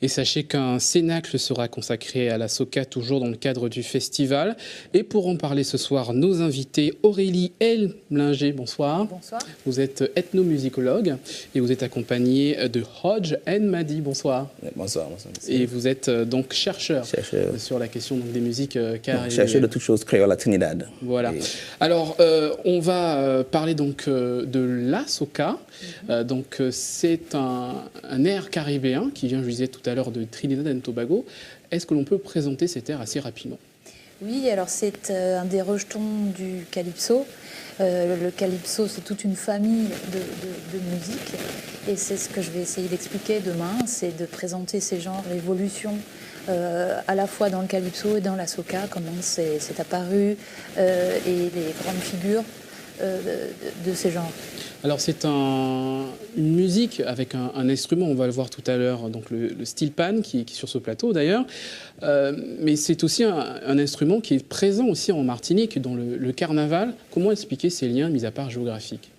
Et sachez qu'un cénacle sera consacré à la soca, toujours dans le cadre du festival. Et pour en parler ce soir, nos invités, Aurélie Elmlinger, bonsoir. Bonsoir. Vous êtes ethnomusicologue et vous êtes accompagnée de Hodge Madi, bonsoir. Bonsoir, bonsoir. Et vous êtes donc chercheur sur la question donc, des musiques caribéennes. Chercheur de toutes choses créoles à Trinidad. Voilà. Et... Alors, on va parler donc de la soca. Donc, c'est un air caribéen qui vient, je disais tout à l'heure, de Trinidad et Tobago. Est-ce que l'on peut présenter cet air assez rapidement? Oui, alors c'est un des rejetons du calypso. Le calypso, c'est toute une famille de musique. Et c'est ce que je vais essayer d'expliquer demain, c'est de présenter ces genres, l'évolution à la fois dans le calypso et dans la soca, comment c'est apparu, et les grandes figures de ces genres. Alors c'est une musique avec un instrument, on va le voir tout à l'heure, donc le steel pan qui est sur ce plateau d'ailleurs, mais c'est aussi un instrument qui est présent aussi en Martinique dans le carnaval. Comment expliquer ces liens mis à part géographiques?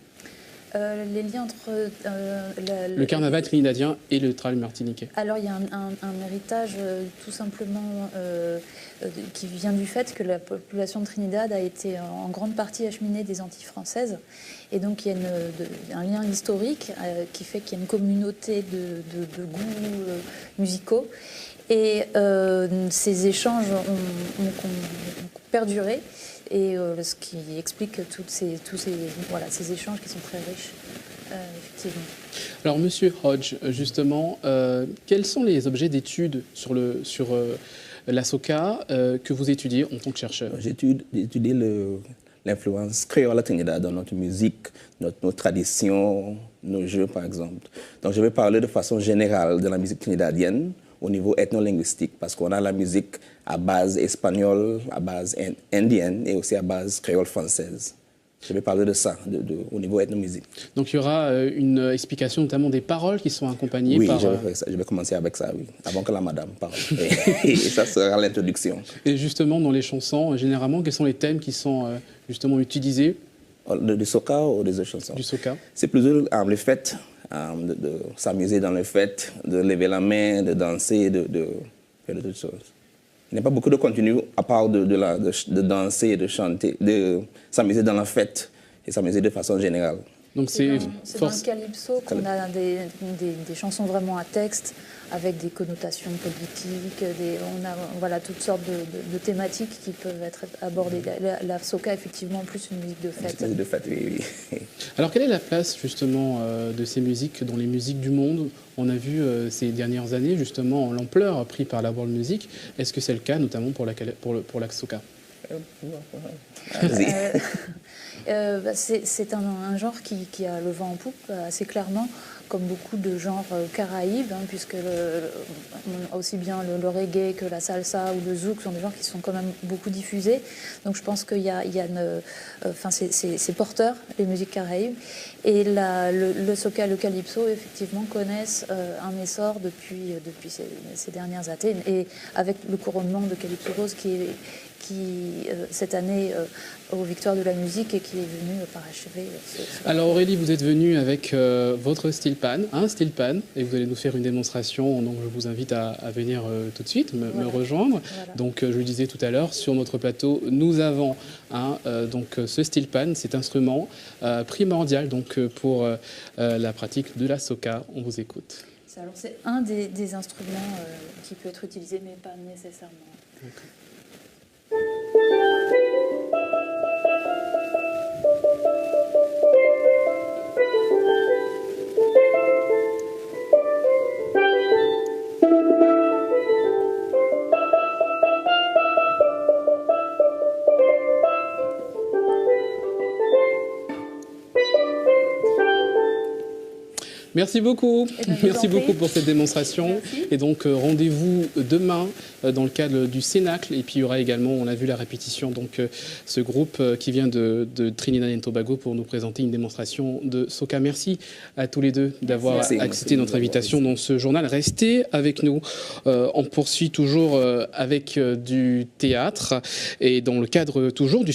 Les liens entre le carnaval trinidadien et le trad martiniquais. Alors il y a un héritage tout simplement qui vient du fait que la population de Trinidad a été en grande partie acheminée des Antilles françaises. Et donc il y a un lien historique qui fait qu'il y a une communauté de goûts musicaux. Et ces échanges ont perduré. Et ce qui explique tous ces échanges qui sont très riches, effectivement. Alors, Monsieur Hodge, justement, quels sont les objets d'études sur la soca que vous étudiez en tant que chercheur? J'ai étudié l'influence créole à Trinidad dans notre musique, nos traditions, nos jeux, par exemple. Donc, je vais parler de façon générale de la musique trinidadienne, au niveau ethno-linguistique, parce qu'on a la musique à base espagnole, à base indienne et aussi à base créole française. Je vais parler de ça, au niveau ethnomusique. Donc il y aura une explication notamment des paroles qui sont accompagnées par... Oui, je vais commencer avec ça, oui, avant que la madame parle. Et ça sera l'introduction. Et justement, dans les chansons, généralement, quels sont les thèmes qui sont justement utilisés? Du soca ou des autres chansons? Du soca. C'est plutôt les fêtes. De s'amuser dans les fêtes, de lever la main, de danser, de faire de toutes choses. Il n'y a pas beaucoup de contenu à part de danser, de chanter, de s'amuser dans la fête et s'amuser de façon générale. Donc c'est dans le calypso qu'on a des chansons vraiment à texte, avec des connotations politiques, on a voilà, toutes sortes de thématiques qui peuvent être abordées. La soca, effectivement, plus une musique de fête. Une musique de fête, oui. Alors, quelle est la place, justement, de ces musiques dans les musiques du monde? On a vu ces dernières années, justement, l'ampleur prise par la world music. Est-ce que c'est le cas, notamment pour la soca? C'est un genre qui a le vent en poupe assez clairement, comme beaucoup de genres caraïbes, puisque aussi bien le reggae que la salsa ou le zouk sont des genres qui sont quand même beaucoup diffusés. Donc je pense qu'il y a c'est porteur, les musiques caraïbes. Et le soca et le calypso, effectivement, connaissent un essor depuis ces dernières années. Et avec le couronnement de Calypso Rose qui cette année aux Victoires de la musique et qui est venu parachever. Alors Aurélie, vous êtes venue avec votre steel pan, un steel pan, et vous allez nous faire une démonstration. Donc je vous invite à venir tout de suite me rejoindre. Voilà. Donc je le disais tout à l'heure, sur notre plateau, nous avons donc ce steel pan, cet instrument primordial donc pour la pratique de la soca. On vous écoute. Alors c'est un des instruments qui peut être utilisé, mais pas nécessairement. Okay. Merci beaucoup. Merci beaucoup pour cette démonstration. Merci. Et donc rendez-vous demain dans le cadre du Cénacle. Et puis il y aura également, on a vu la répétition, donc ce groupe qui vient de Trinidad et Tobago pour nous présenter une démonstration de soca. Merci à tous les deux d'avoir accepté notre invitation dans ce journal. Restez avec nous. On poursuit toujours avec du théâtre et dans le cadre toujours du